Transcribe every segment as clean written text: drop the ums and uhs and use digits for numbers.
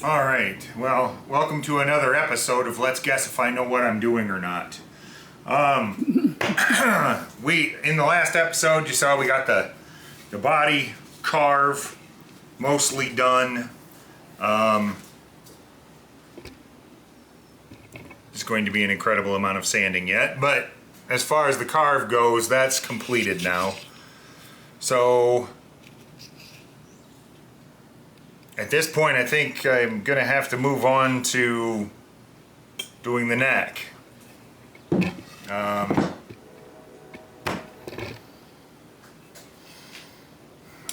All right, well, welcome to another episode of Let's Guess If I Know What I'm Doing or Not. In the last episode, you saw we got the body carve mostly done. There's going to be an incredible amount of sanding yet, but as far as the carve goes, that's completed now. So at this point, I think I'm gonna have to move on to doing the neck. I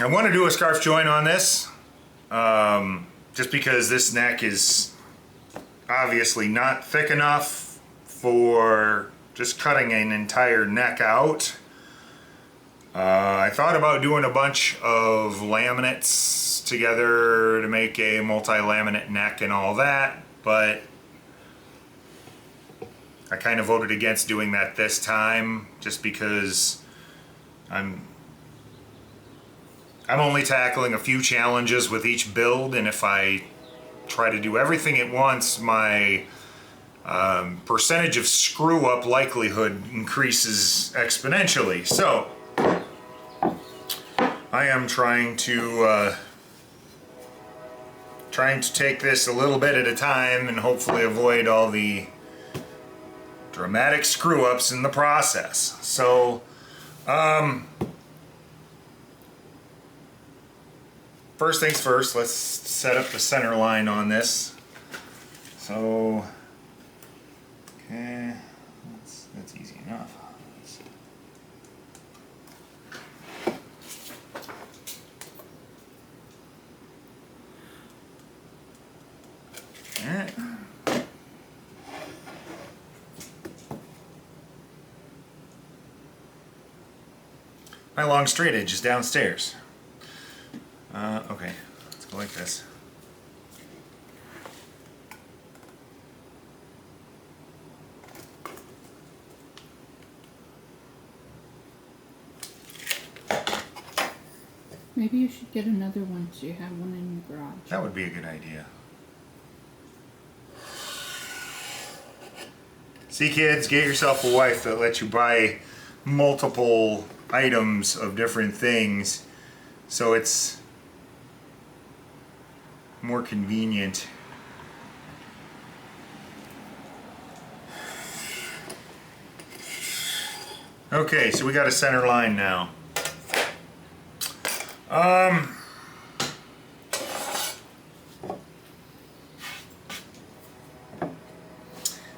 want to do a scarf joint on this, just because this neck is obviously not thick enough for just cutting an entire neck out. I thought about doing a bunch of laminates together to make a multi-laminate neck and all that, but I kind of voted against doing that this time just because I'm only tackling a few challenges with each build, and if I try to do everything at once, my percentage of screw-up likelihood increases exponentially. So I am trying to take this a little bit at a time and hopefully avoid all the dramatic screw-ups in the process. So first things first, let's set up the center line on this. So okay, that's easy enough. Alright. My long straight edge is downstairs. Okay, let's go like this. Maybe you should get another one so you have one in your garage. That would be a good idea. See, kids, get yourself a wife that lets you buy multiple items of different things so it's more convenient. Okay, so we got a center line now.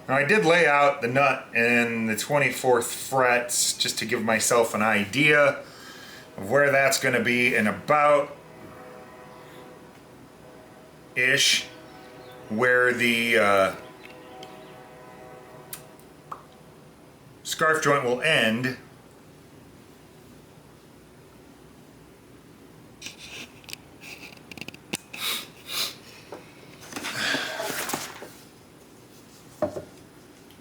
Now I did lay out the nut in the 24th frets just to give myself an idea of where that's going to be, and about ish where the scarf joint will end.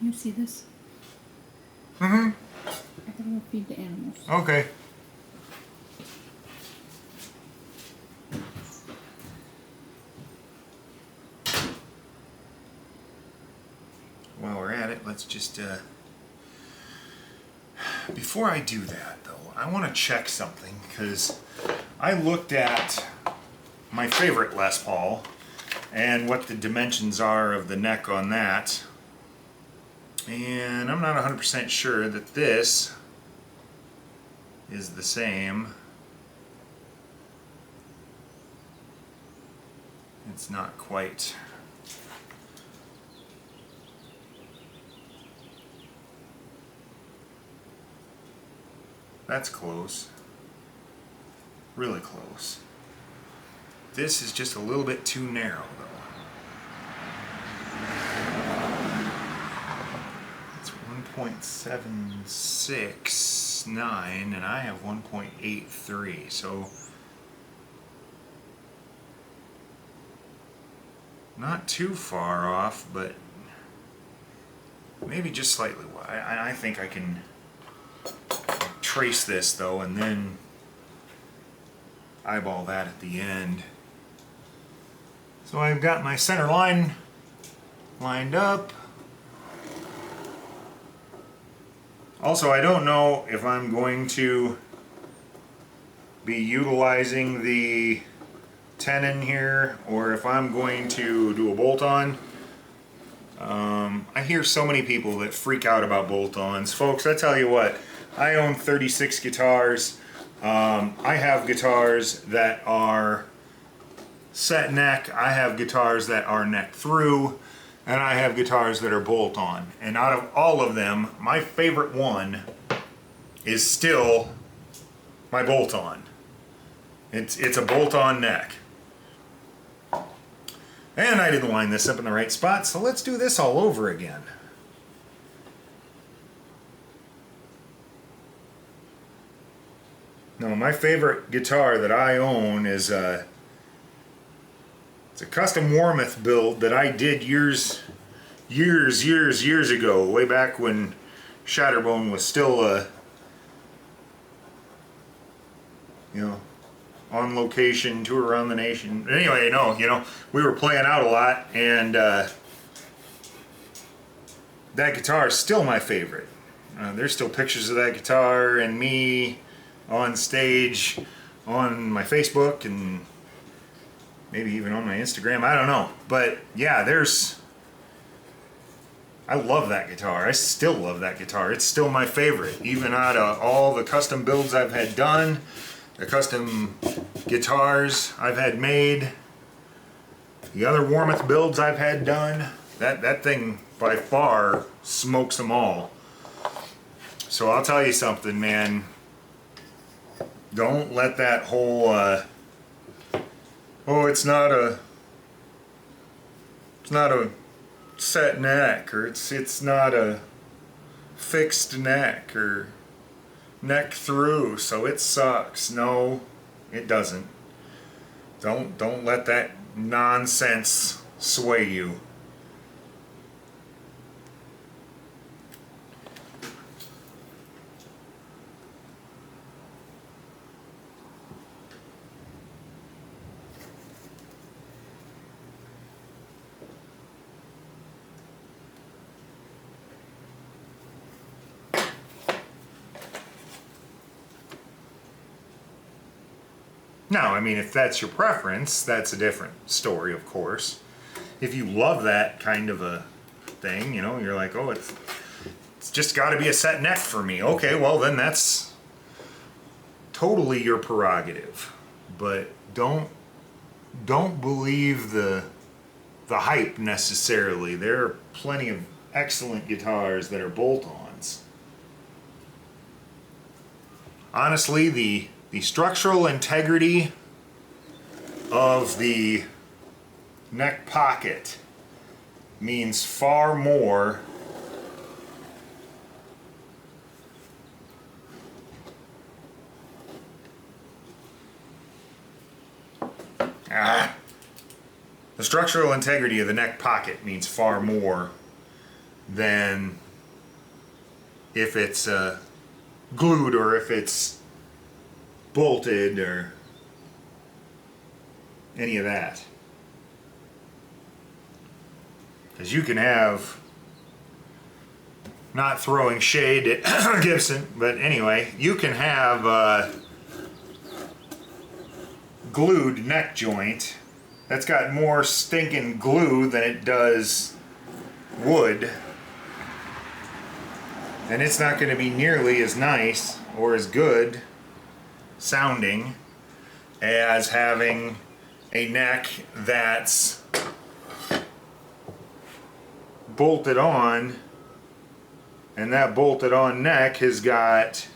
You see this? Mm-hmm. I gotta go feed the animals. Okay. While we're at it, let's just, before I do that though, I want to check something, because I looked at my favorite Les Paul and what the dimensions are of the neck on that, and I'm not 100% sure that this is the same. It's not quite. That's close. Really close. This is just a little bit too narrow though. It's 1.769 and I have 1.83, so not too far off, but maybe just slightly wide. I think I can trace this though and then eyeball that at the end. So I've got my center line lined up. Also, I don't know if I'm going to be utilizing the tenon here or if I'm going to do a bolt-on. I hear so many people that freak out about bolt-ons. Folks, I tell you what, I own 36 guitars. I have guitars that are set neck, I have guitars that are neck through, and I have guitars that are bolt-on. And out of all of them, my favorite one is still my bolt-on. It's a bolt-on neck. And I didn't line this up in the right spot, so let's do this all over again. No, my favorite guitar that I own is it's a custom Warmoth build that I did years ago, way back when Shatterbone was still on location, tour around the nation. Anyway, no, we were playing out a lot, and that guitar is still my favorite. There's still pictures of that guitar and me on stage on my Facebook and maybe even on my Instagram, I don't know. But yeah, I love that guitar. I still love that guitar. It's still my favorite, even out of all the custom builds I've had done, the custom guitars I've had made, the other Warmoth builds I've had done. That thing by far smokes them all. So I'll tell you something, man. Don't let that whole oh, it's not a set neck, or it's not a fixed neck, or neck through, so it sucks. No, it doesn't. Don't let that nonsense sway you. Now, I mean, if that's your preference, that's a different story, of course. If you love that kind of a thing, you're like, oh, it's just got to be a set neck for me. Okay, well, then that's totally your prerogative. But don't believe the hype necessarily. There are plenty of excellent guitars that are bolt-ons. Honestly, the structural integrity of the neck pocket means far more the structural integrity of the neck pocket means far more than if it's glued or if it's bolted or any of that. Because you can have, not throwing shade at Gibson, but anyway, you can have glued neck joint that's got more stinking glue than it does wood, and it's not going to be nearly as nice or as good sounding as having a neck that's bolted on, and that bolted on neck has got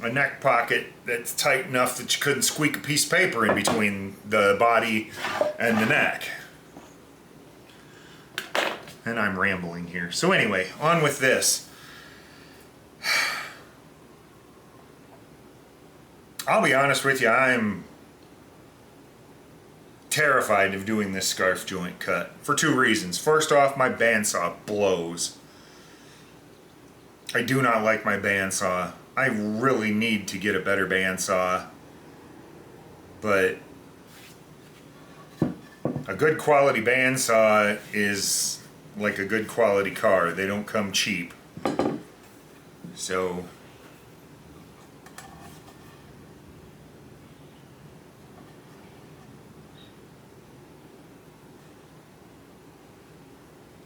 a neck pocket that's tight enough that you couldn't squeak a piece of paper in between the body and the neck. And I'm rambling here. So anyway, on with this. I'll be honest with you, I'm terrified of doing this scarf joint cut for two reasons. First off, my bandsaw blows. I do not like my bandsaw. I really need to get a better bandsaw. But a good quality bandsaw is like a good quality car. They don't come cheap. So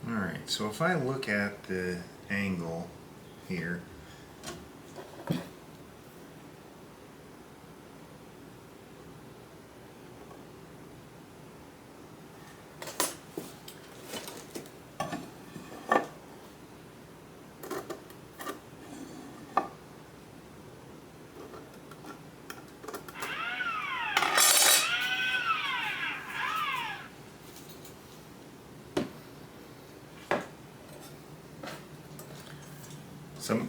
alright, so if I look at the angle here,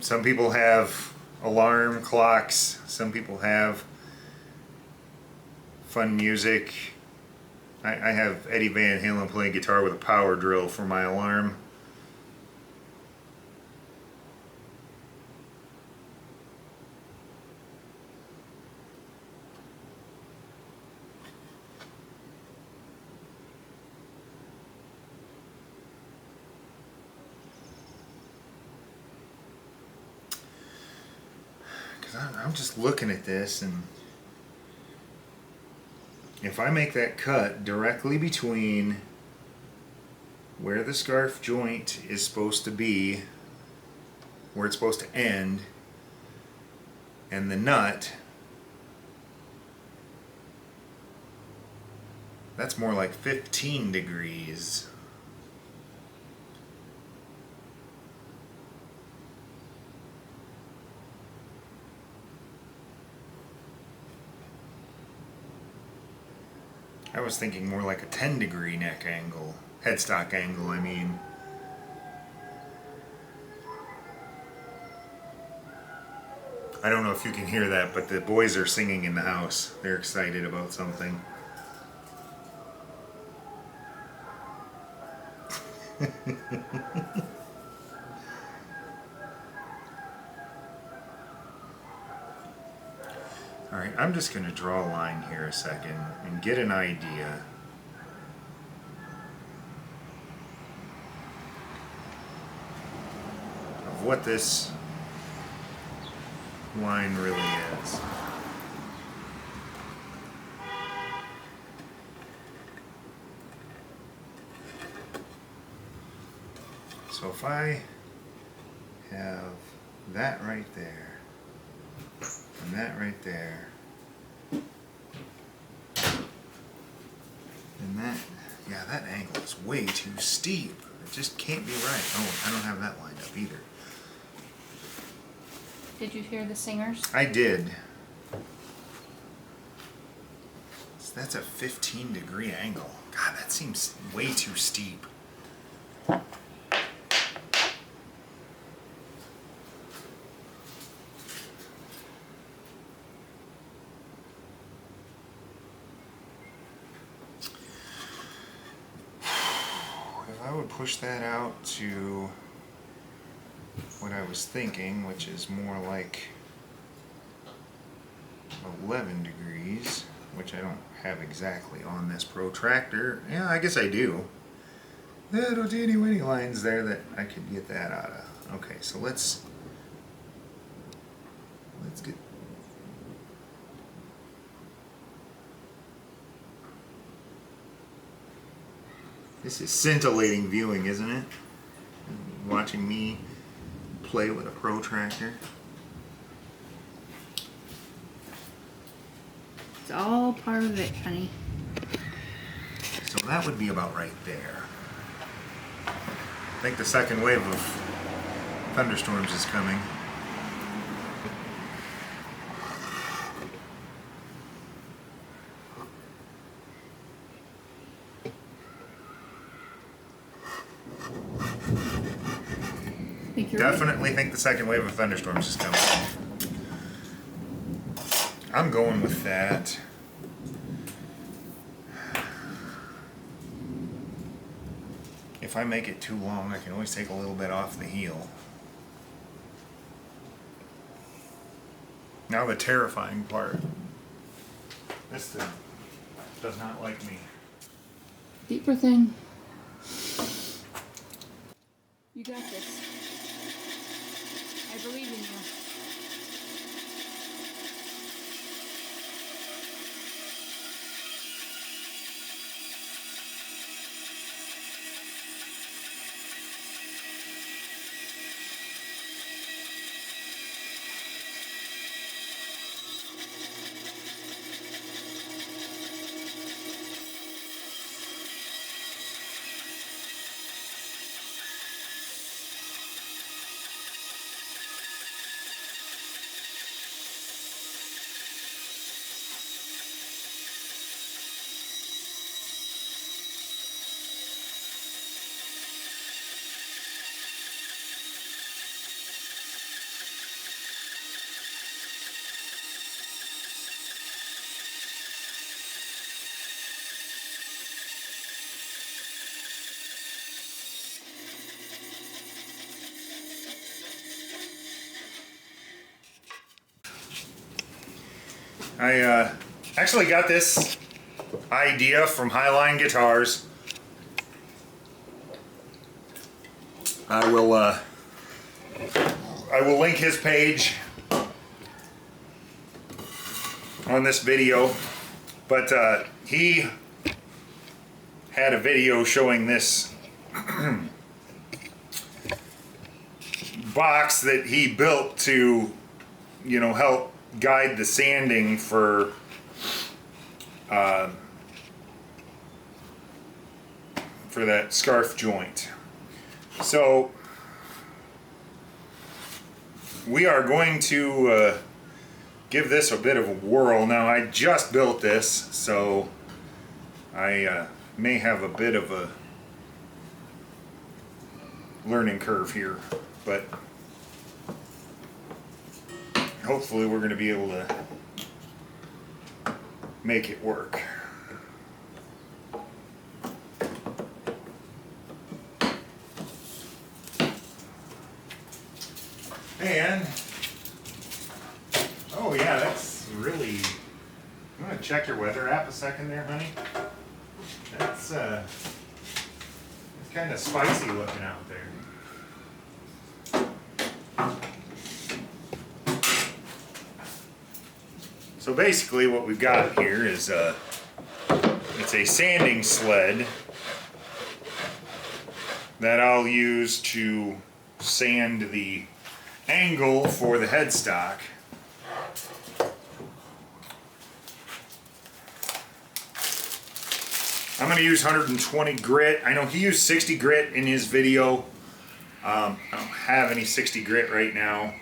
some people have alarm clocks, some people have fun music. I have Eddie Van Halen playing guitar with a power drill for my alarm. I'm just looking at this, and if I make that cut directly between where the scarf joint is supposed to be, where it's supposed to end, and the nut, that's more like 15 degrees. I was thinking more like a 10-degree neck angle, headstock angle, I mean. I don't know if you can hear that, but the boys are singing in the house. They're excited about something. Alright, I'm just going to draw a line here a second and get an idea of what this line really is. So if I have that right there, and that right there, and that, yeah, that angle is way too steep. It just can't be right. Oh, I don't have that lined up either. Did you hear the singers? I did. So that's a 15-degree angle. God, that seems way too steep. I would push that out to what I was thinking, which is more like 11 degrees, which I don't have exactly on this protractor. Yeah, I guess I do. Little teeny weeny lines there that I could get that out of. Okay, so let's get. This is scintillating viewing, isn't it? Watching me play with a protractor. It's all part of it, honey. So that would be about right there. I think the second wave of thunderstorms is coming. Think you're Definitely think the second wave of thunderstorms is coming. I'm going with that. If I make it too long, I can always take a little bit off the heel. Now the terrifying part. This thing does not like me. Deeper thing. You got this. I believe in you. I actually got this idea from Highline Guitars. I will link his page on this video, but he had a video showing this box that he built to, you know, help guide the sanding for that scarf joint. So we are going to give this a bit of a whirl. Now I just built this, so I may have a bit of a learning curve here, but hopefully we're going to be able to make it work. And, oh yeah, that's really, you want to check your weather app a second there, honey? That's it's kind of spicy looking out there. So basically what we've got here is it's a sanding sled that I'll use to sand the angle for the headstock. I'm going to use 120 grit. I know he used 60 grit in his video. I don't have any 60 grit right now,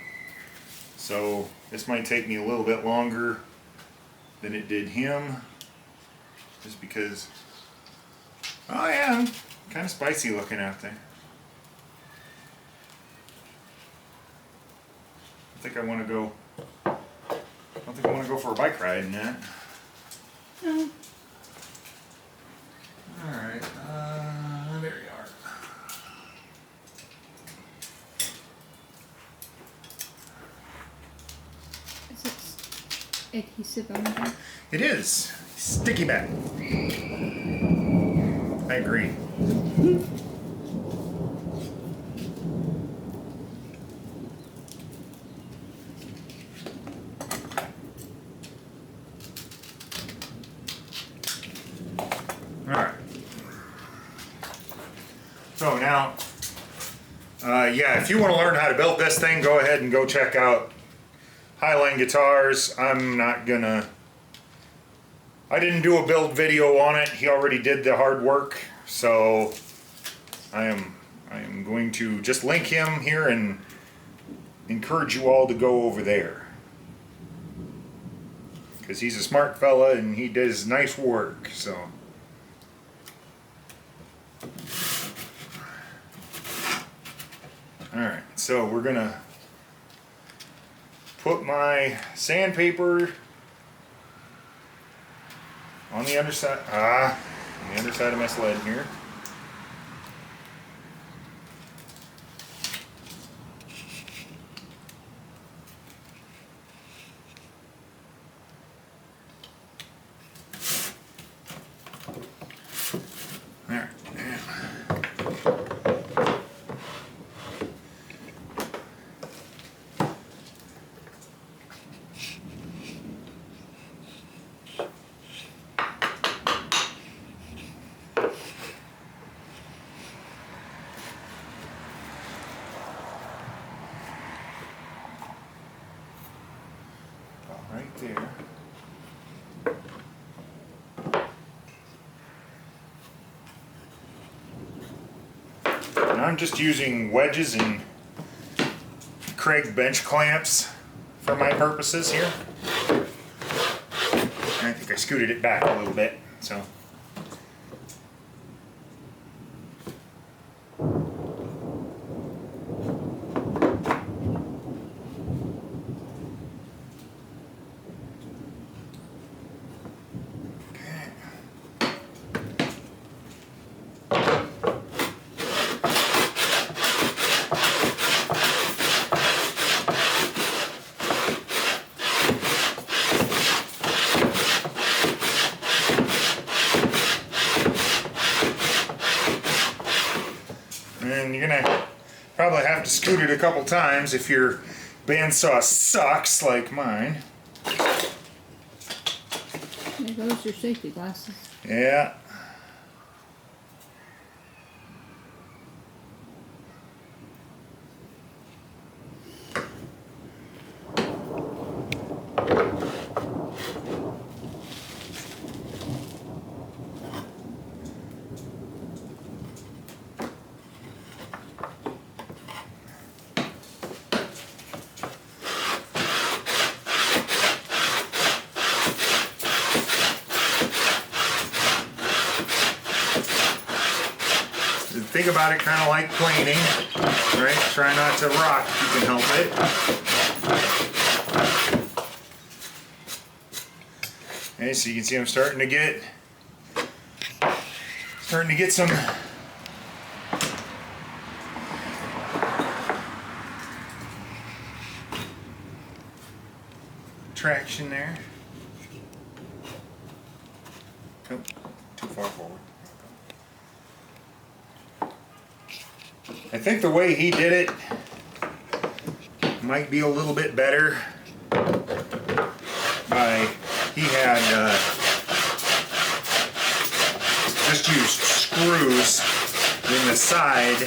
so this might take me a little bit longer than it did him, just because, oh yeah, kind of spicy looking out there. I think I want to go, I don't think I want to go for a bike ride in that. No. Alright, there you are. Is it adhesive on there? It is. Sticky back. I agree. Alright. So now, yeah, if you want to learn how to build this thing, go ahead and go check out Highline Guitars. I'm not gonna, I didn't do a build video on it. He already did the hard work, so I am going to just link him here and encourage you all to go over there, because he's a smart fella and he does nice work. So alright, so we're gonna put my sandpaper on the underside, on the underside of my sled here. right there. And I'm just using wedges and Craig bench clamps for my purposes here. And I think I scooted it back a little bit, so. And you're gonna probably have to scoot it a couple times if your bandsaw sucks like mine. There goes your safety glasses. Yeah. Think about it kind of like planing, right? Try not to rock if you can help it. Okay, so you can see I'm starting to get some traction there. Oh, too far forward. I think the way he did it might be a little bit better. He had just used screws in the side.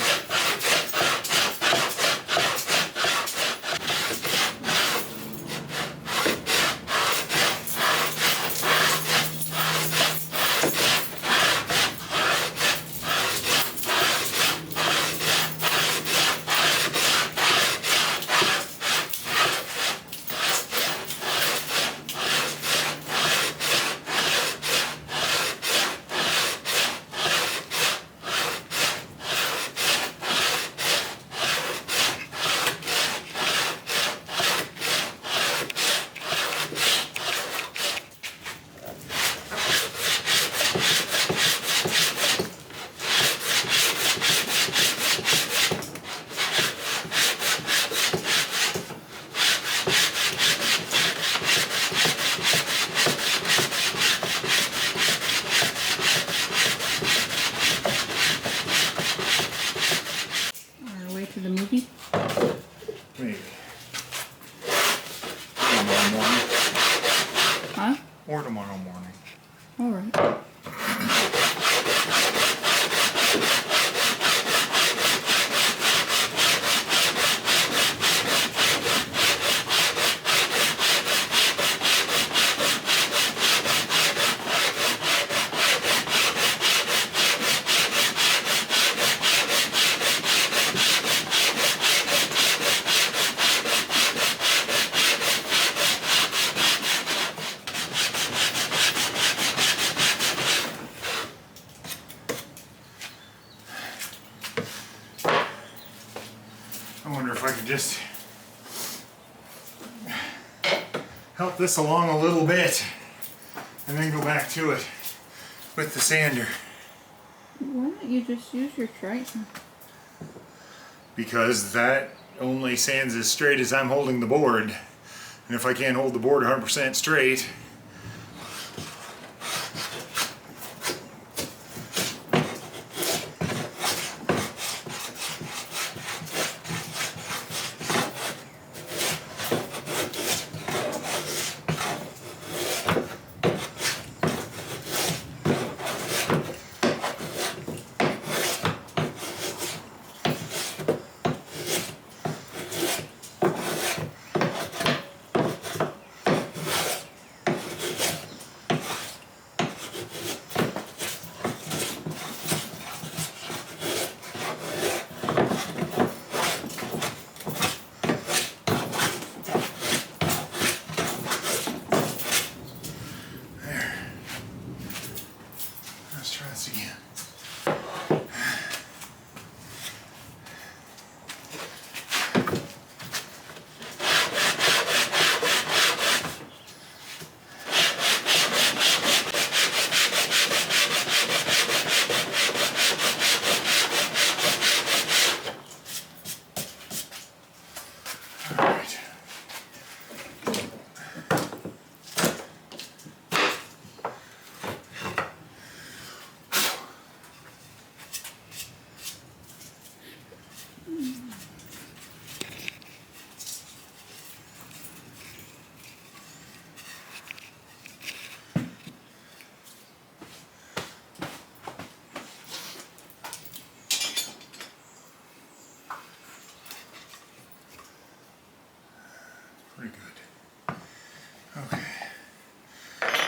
To the movie? Maybe. Tomorrow morning. Huh? Or tomorrow morning. All right. I wonder if I could just help this along a little bit and then go back to it with the sander. Why don't you just use your Triton? Because that only sands as straight as I'm holding the board. And if I can't hold the board 100% straight,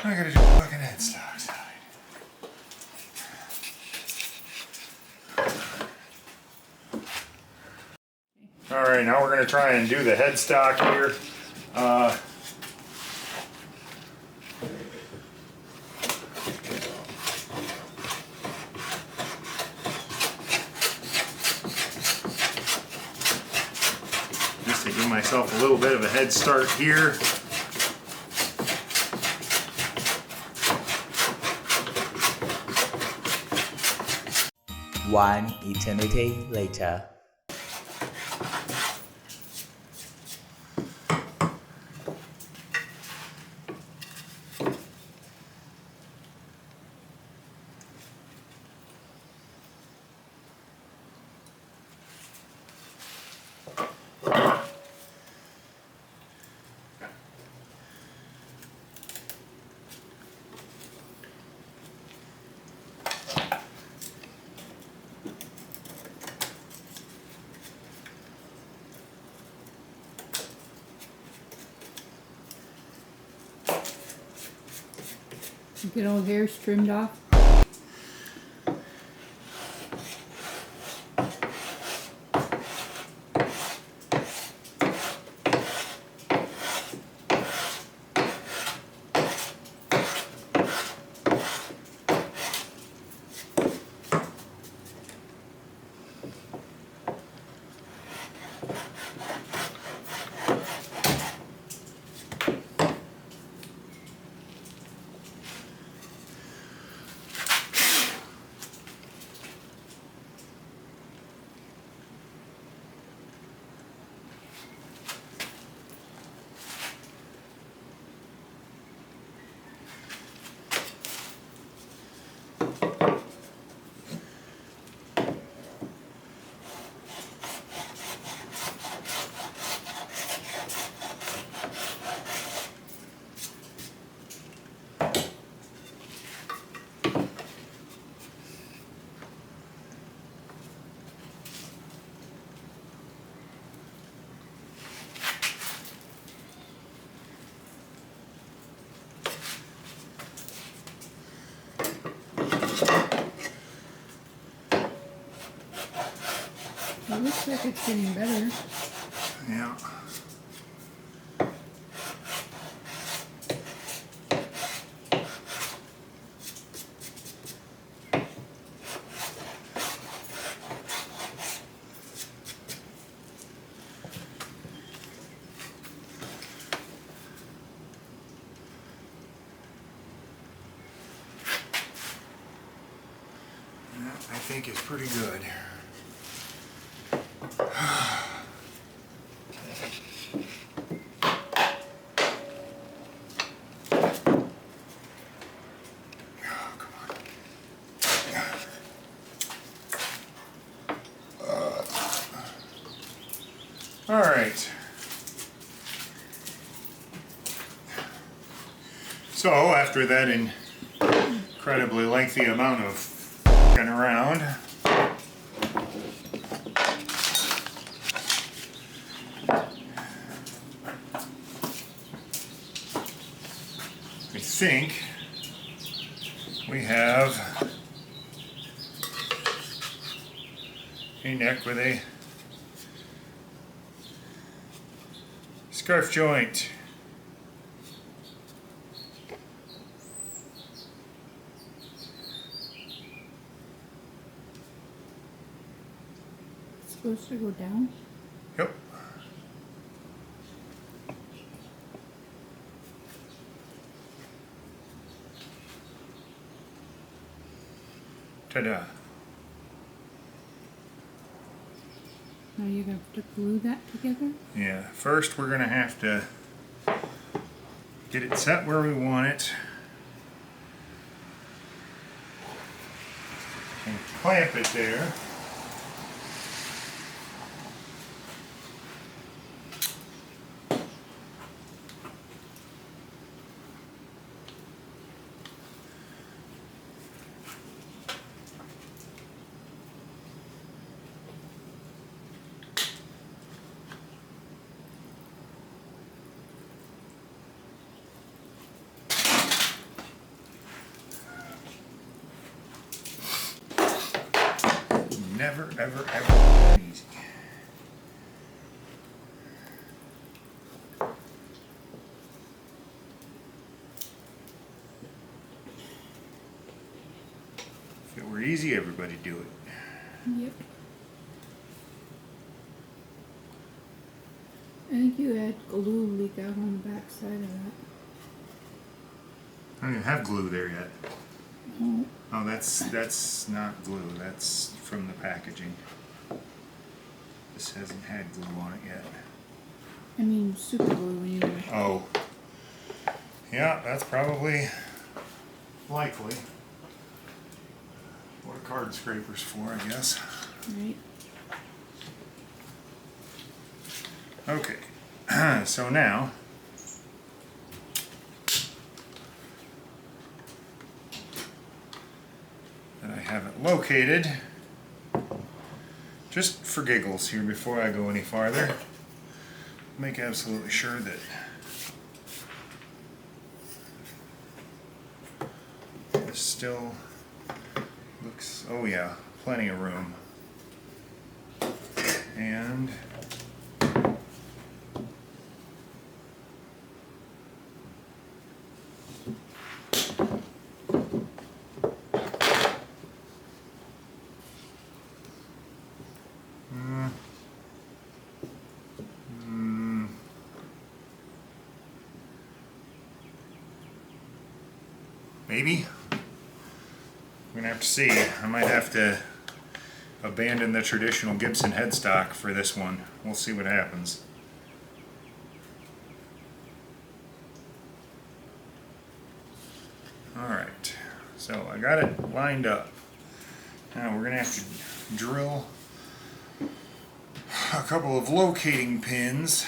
I gotta do fucking headstocks. Alright, now we're gonna try and do the headstock here. Just to give myself a little bit of a head start here. One eternity later. Get all hairs trimmed off. It looks like it's getting better. Yeah. I think it's pretty good. All right. So after that incredibly lengthy amount of f***ing around, I think we have a neck with a scarf joint. It's supposed to go down. Yep. Ta-da. Now you're going to have to glue that together? Yeah, first we're gonna have to get it set where we want it and clamp it there. never, ever, ever easy. If it were easy, everybody'd do it. Yep. I think you had glue leak out on the back side of that. I don't even have glue there yet. Oh, Oh, that's not glue. That's from the packaging. This hasn't had glue on it yet. I mean super glue when you were. Oh. Yeah, that's probably likely what a card scraper's for, I guess. Right. Okay. So now that I have it located, just for giggles here before I go any farther, make absolutely sure that this still looks, oh yeah, plenty of room. And maybe. We're gonna have to see. I might have to abandon the traditional Gibson headstock for this one. We'll see what happens. Alright, so I got it lined up. Now we're gonna have to drill a couple of locating pins.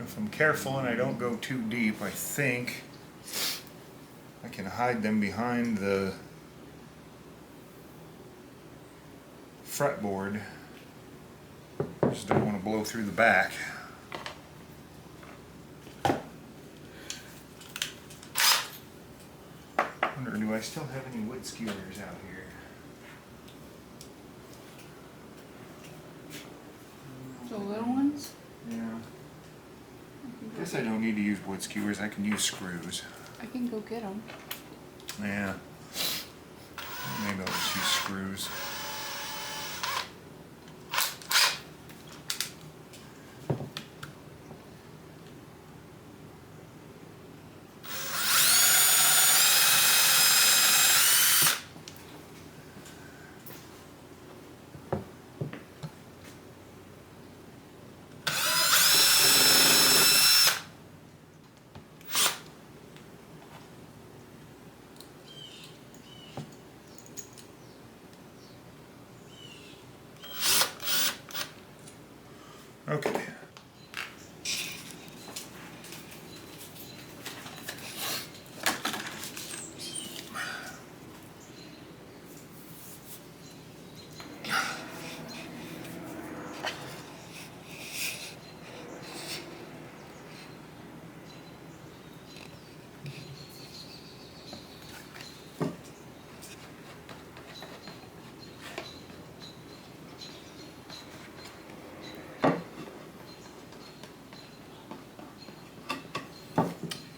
If I'm careful and I don't go too deep, I think I can hide them behind the fretboard. Just don't want to blow through the back. Wonder, do I still have any wood skewers out here? The little ones? Yeah. I guess I don't need to use wood skewers, I can use screws. I can go get them. Yeah. Maybe I'll just use screws. Okay.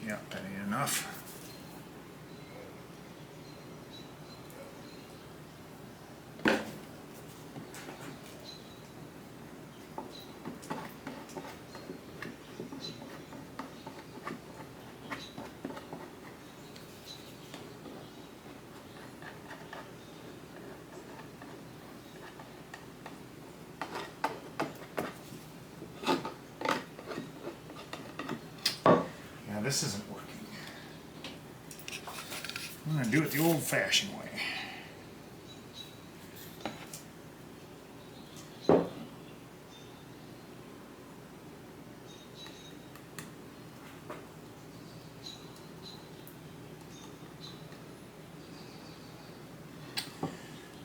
Yeah, that ain't enough. Yeah, this isn't working. I'm gonna do it the old-fashioned way.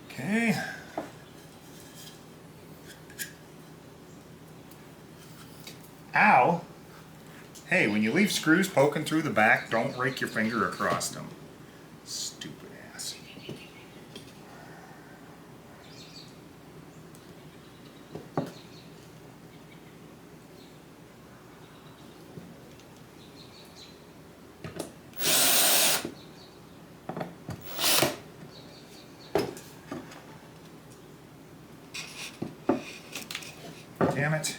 Okay. Ow! Hey, when you leave screws poking through the back, don't rake your finger across them. Stupid ass. Damn it.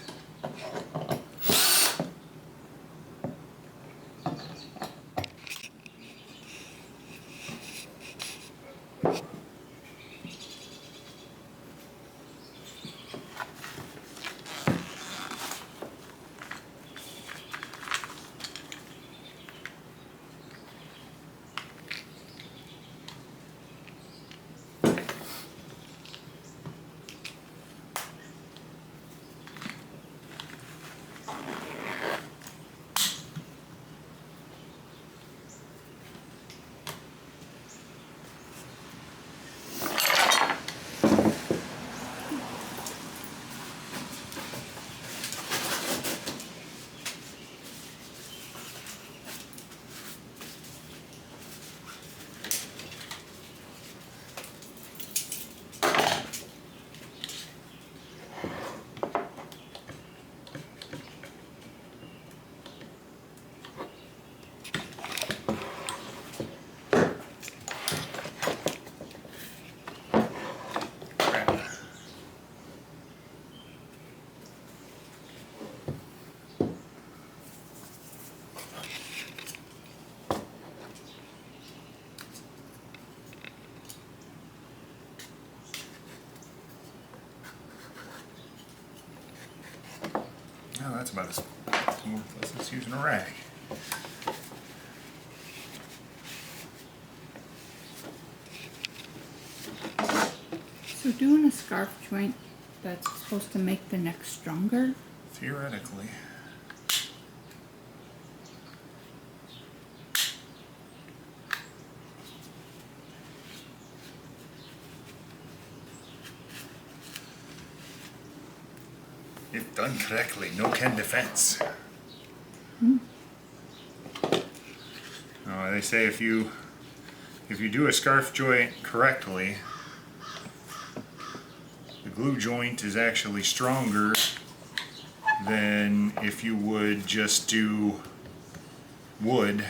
Oh, that's about as worthless as using a rag. So doing a scarf joint, that's supposed to make the neck stronger? Theoretically. If done correctly, no can defense. They say if you do a scarf joint correctly, the glue joint is actually stronger than if you would just do wood.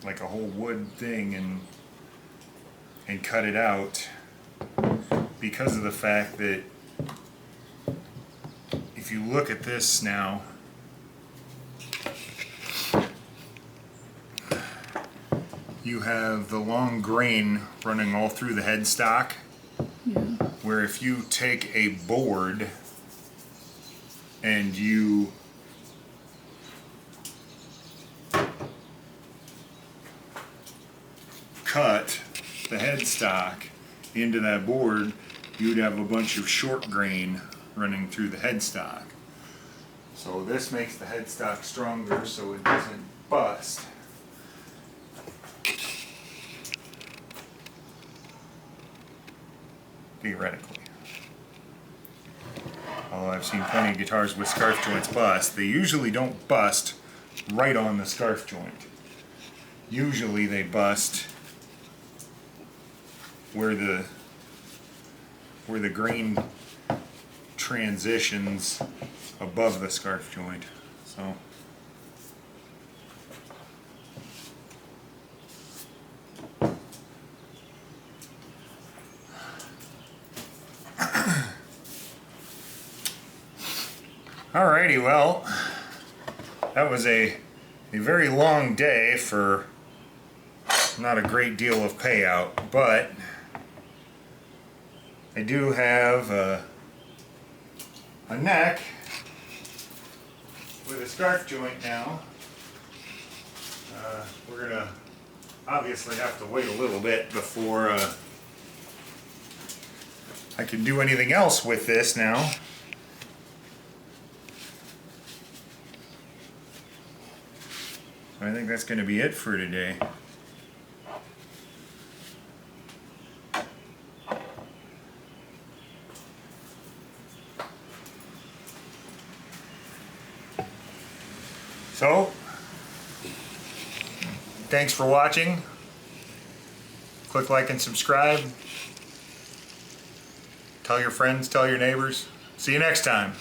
Like a whole wood thing and cut it out, because of the fact that if you look at this now, you have the long grain running all through the headstock. Yeah. Where if you take a board and you cut the headstock into that board, you'd have a bunch of short grain running through the headstock. So this makes the headstock stronger so it doesn't bust. Theoretically. Although I've seen plenty of guitars with scarf joints bust, they usually don't bust right on the scarf joint. Usually they bust where the grain transitions above the scarf joint. So alrighty, well, that was a very long day for not a great deal of payout, but I do have a neck with a scarf joint now. We're gonna obviously have to wait a little bit before I can do anything else with this now. I think that's going to be it for today. So, thanks for watching. Click like and subscribe. Tell your friends, tell your neighbors. See you next time.